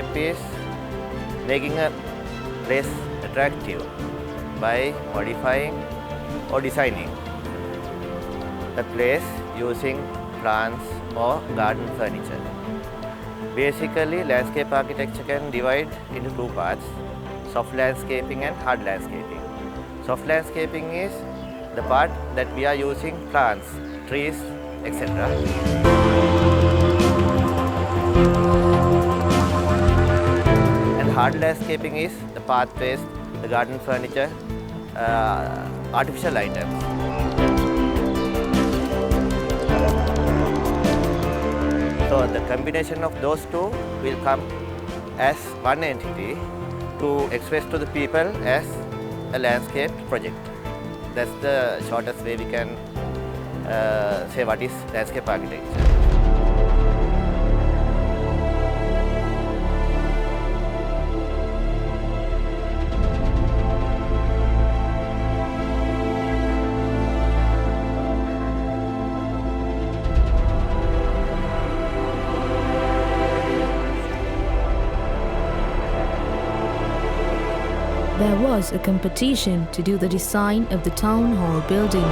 landscape is making a place attractive by modifying or designing a place using plants or garden furniture. Basically, landscape architecture can divide into two parts: soft landscaping and hard landscaping. Soft landscaping is the part that we are using plants, trees, etc. And hard landscaping is the pathways, the garden furniture, artificial items. So the combination of those two will come as one entity to express to the people as a landscape project. That's the shortest way we can say what is landscape architecture. There was a competition to do the design of the town hall building.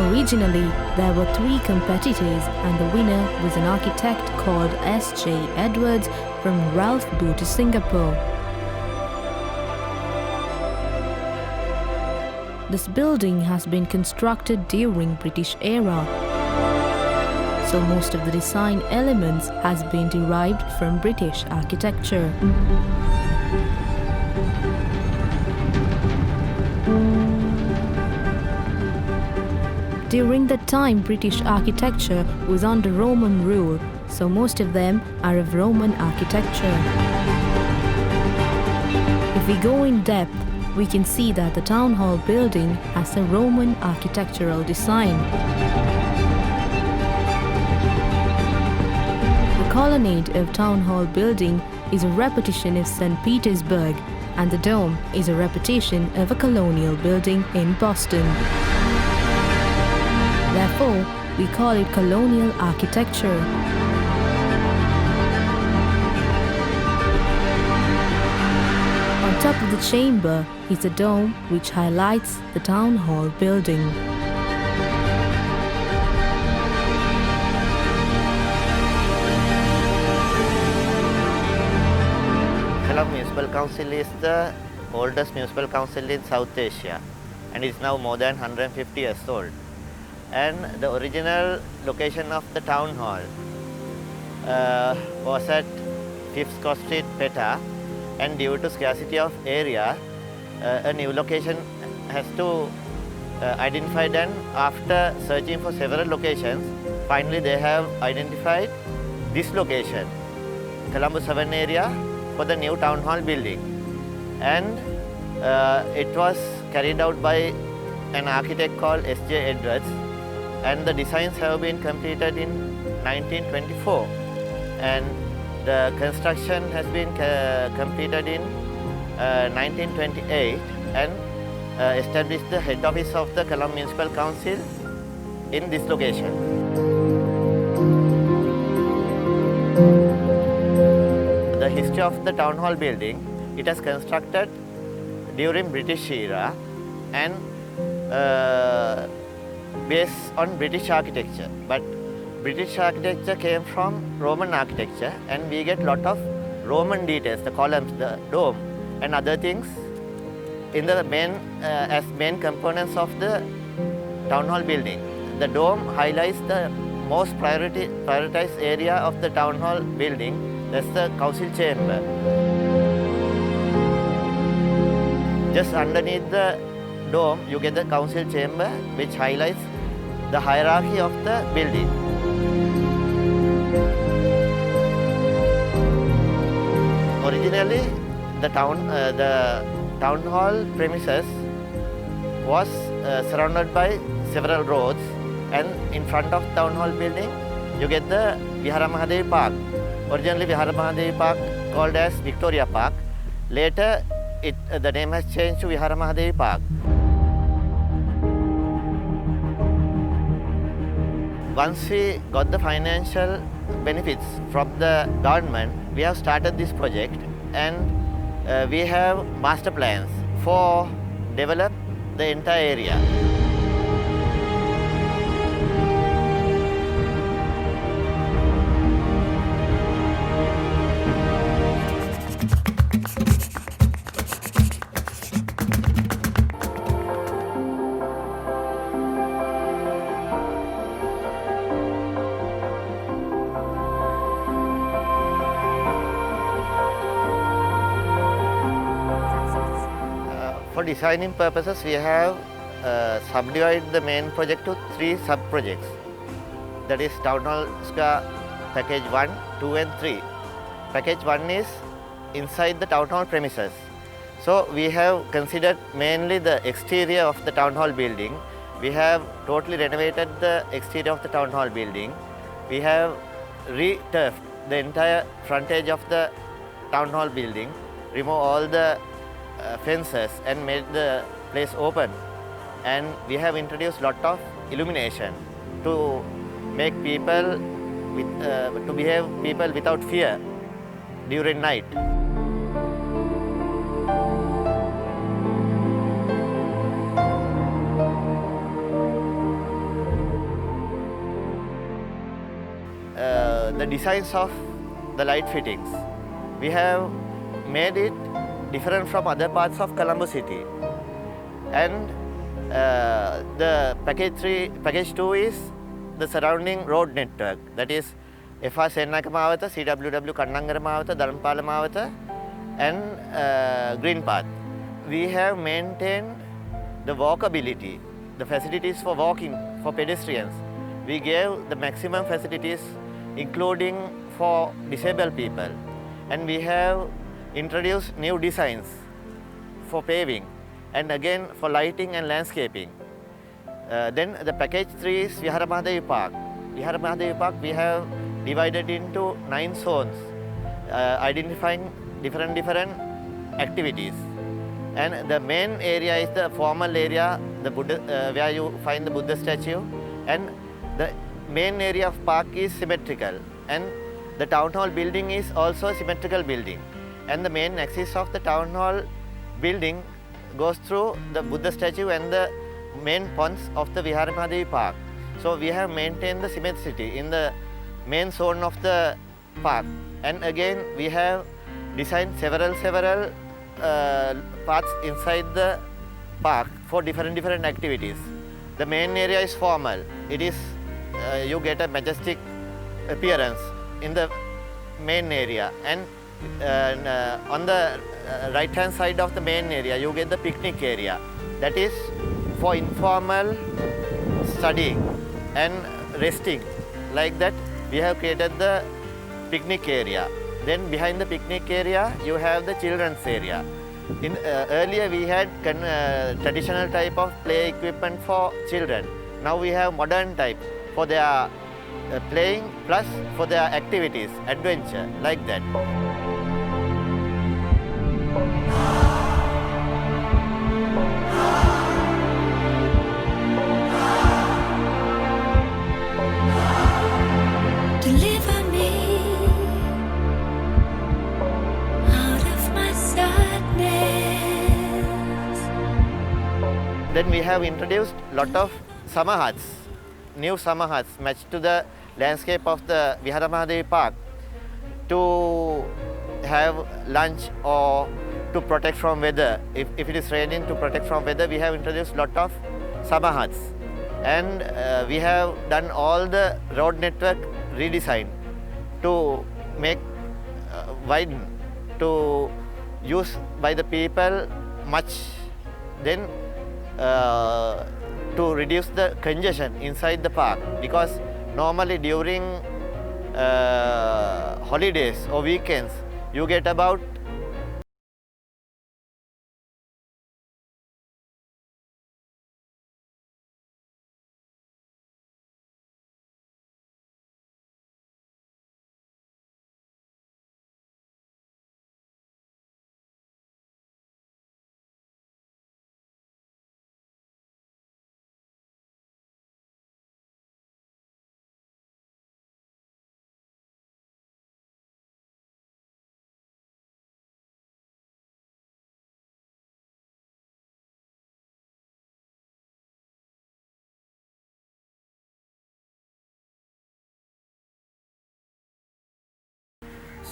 Originally, there were 3 competitors and the winner was an architect called S.J. Edwards from Ralph Booty, Singapore. This building has been constructed during British era. So most of the design elements has been derived from British architecture. During that time, British architecture was under Roman rule, so most of them are of Roman architecture. If we go in depth, we can see that the town hall building has a Roman architectural design. The colonnade of town hall building is a repetition of St. Petersburg, and the dome is a repetition of a colonial building in Boston. Therefore, we call it colonial architecture. On top of the chamber is a dome which highlights the town hall building. Kelang Municipal Council is the oldest municipal council in South Asia, and is now more than 150 years old. And the original location of the town hall was at 5th Cross Street, Petta, and due to scarcity of area, a new location has to identified, and after searching for several locations, finally they have identified this location, Colombo 7 area, for the new town hall building. And it was carried out by an architect called S.J. Edwards, and the designs have been completed in 1924, and the construction has been completed in 1928, and established the head office of the Colombo Municipal Council in this location. The history of the town hall building, it has constructed during British era and based on British architecture, but British architecture came from Roman architecture, and we get lot of Roman details, the columns, the dome and other things in the main as main components of the town hall building. The dome highlights the most prioritized area of the town hall building, that's the council chamber. Just underneath the dome, you get the council chamber, which highlights the hierarchy of the building. Originally, the town hall premises was surrounded by several roads, and in front of town hall building, you get the Vihara Mahadevi Park. Originally, Vihara Mahadevi Park called as Victoria Park. Later, the name has changed to Vihara Mahadevi Park. Once we got the financial benefits from the government, we have started this project, and we have master plans for develop the entire area. For designing purposes, we have subdivided the main project to 3 sub-projects. That is Town Hall Square Package 1, 2 and 3. Package 1 is inside the Town Hall premises. So we have considered mainly the exterior of the Town Hall building. We have totally renovated the exterior of the Town Hall building. We have re-turfed the entire frontage of the Town Hall building, remove all the fences and made the place open, and we have introduced lot of illumination to make people to behave people without fear during night. The designs of the light fittings, we have made it different from other parts of Colombo city, and the package 2 is the surrounding road network, that is FR Sennaka Mawatha, CWW Kannangara Mawatha, Dharamapala Mawatha and Green Path. We have maintained the walkability, the facilities for walking for pedestrians. We gave the maximum facilities including for disabled people, and we have introduced new designs for paving and again for lighting and landscaping. Then the package 3 is Vihara Mahadevi Park. Vihara Mahadevi Park we have divided into 9 zones, identifying different activities. And the main area is the formal area, the Buddha, where you find the Buddha statue, and the main area of park is symmetrical, and the town hall building is also a symmetrical building, and the main axis of the town hall building goes through the Buddha statue and the main ponds of the Vihara Mahadevi Park. So we have maintained the symmetricity in the main zone of the park, and again we have designed several paths inside the park for different activities. The main area is formal. It is you get a majestic appearance in the main area, and on the right hand side of the main area you get the picnic area, that is for informal studying and resting. Like that we have created the picnic area. Then behind the picnic area you have the children's area. In earlier we had traditional type of play equipment for children. Now we have modern type for their playing plus for their activities, adventure, like that. Deliver me out of my sadness. Then we have introduced lot of summer huts, new summer huts matched to the landscape of the Vihara Mahadevi Park, to have lunch or to protect from weather. If it is raining, to protect from weather, we have introduced lot of summer huts. And we have done all the road network redesign to make widen, to use by the people much. Then to reduce the congestion inside the park, because normally during holidays or weekends you get about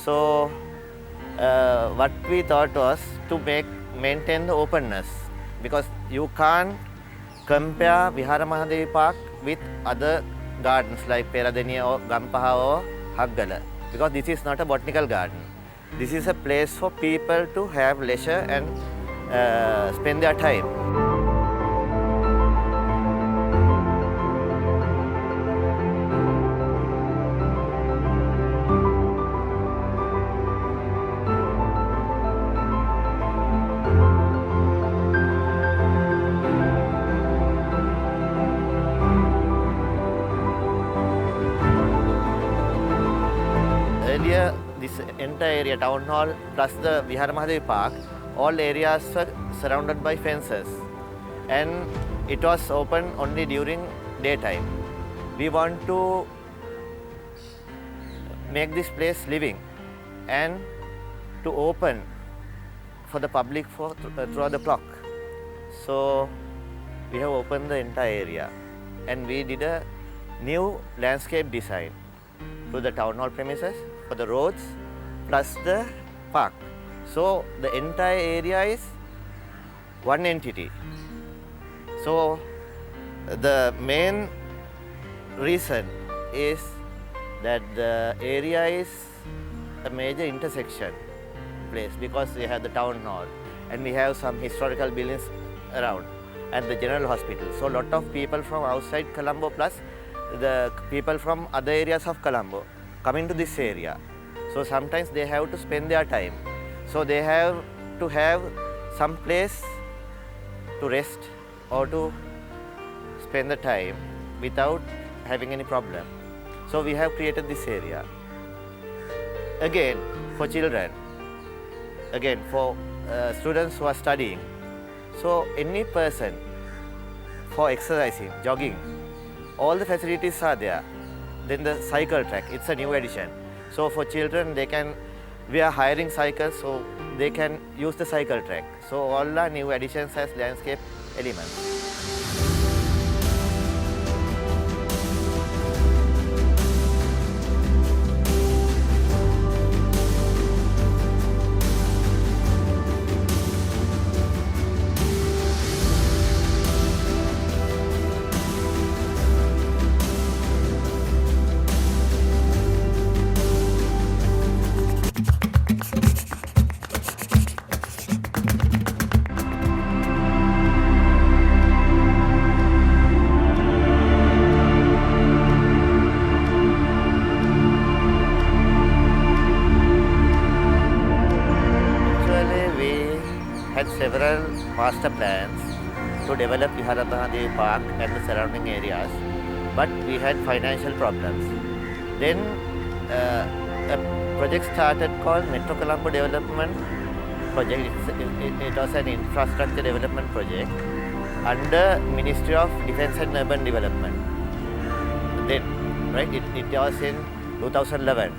So what we thought was to maintain the openness, because you can't compare Vihara Mahadevi Park with other gardens like Peradeniya or Gampaha or Haggala, because this is not a botanical garden. This is a place for people to have leisure and spend their time. Earlier, this entire area, town hall plus the Vihara Mahadevi Park, all areas were surrounded by fences, and it was open only during daytime. We want to make this place living and to open for the public throughout the clock. So we have opened the entire area, and we did a new landscape design to the town hall premises for the roads plus the park. So the entire area is one entity. So the main reason is that the area is a major intersection place, because we have the town hall and we have some historical buildings around and the general hospital. So a lot of people from outside Colombo plus the people from other areas of Colombo coming to this area. So sometimes they have to spend their time. So they have to have some place to rest or to spend the time without having any problem. So we have created this area. Again, for children, again for students who are studying. So any person for exercising, jogging, all the facilities are there. Then the cycle track, it's a new addition. So for children, we are hiring cycles so they can use the cycle track. So all our new additions as landscape elements. Several master plans to develop Vihara Mahadevi Park and the surrounding areas, but we had financial problems. Then a project started called Metro Colombo Development Project. It was an infrastructure development project under Ministry of Defence and Urban Development. Then, right, it was in 2011,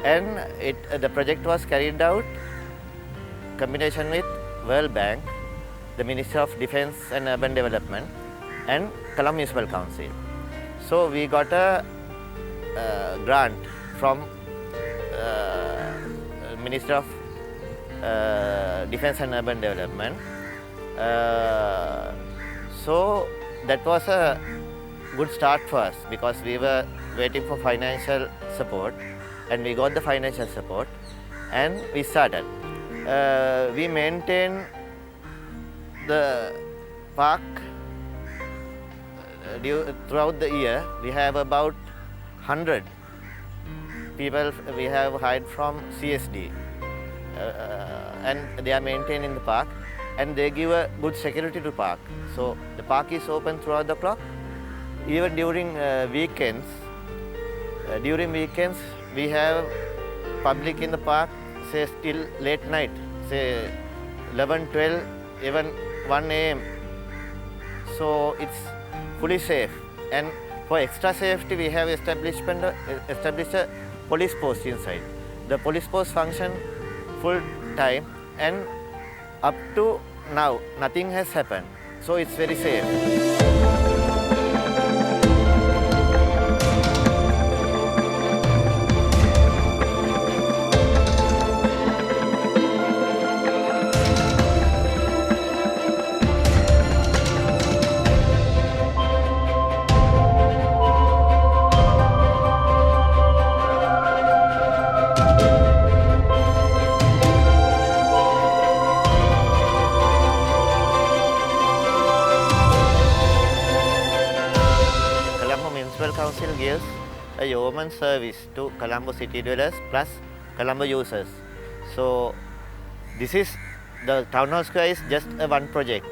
and the project was carried out combination with World Bank, the Ministry of Defence and Urban Development, and Colombo Municipal Council. So we got a grant from Ministry of Defence and Urban Development. So that was a good start for us, because we were waiting for financial support, and we got the financial support and we started. We maintain the park throughout the year. We have about 100 people we have hired from CSD, and they are maintaining the park, and they give a good security to park. So the park is open throughout the clock, even during weekends. During weekends, we have public in the park, say till late night, say 11, 12, even 1 a.m. So it's fully safe. And for extra safety, we have established a police post inside. The police post function full time, and up to now, nothing has happened. So it's very safe. gives a yeoman service to Colombo city dwellers plus Colombo users. So this is the Town Hall Square is just a one project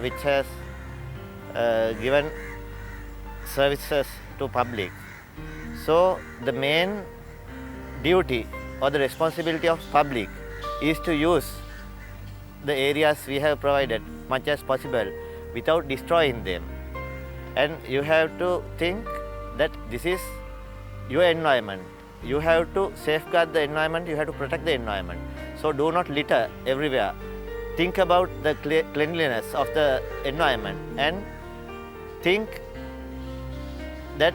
which has given services to public. So the main duty or the responsibility of public is to use the areas we have provided much as possible without destroying them. And you have to think that this is your environment. You have to safeguard the environment, you have to protect the environment. So do not litter everywhere. Think about the cleanliness of the environment and think that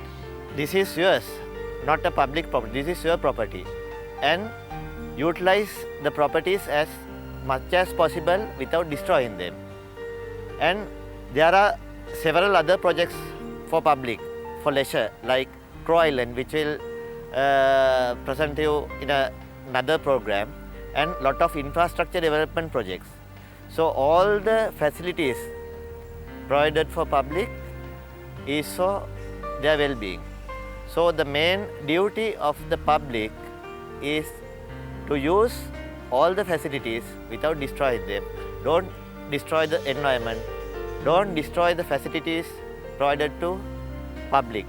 this is yours, not a public property, this is your property. And utilize the properties as much as possible without destroying them. And there are several other projects for public, for leisure, like Crow Island, which will present you in another program, and lot of infrastructure development projects. So all the facilities provided for public is for their well-being. So the main duty of the public is to use all the facilities without destroying them. Don't destroy the environment. Don't destroy the facilities provided to public.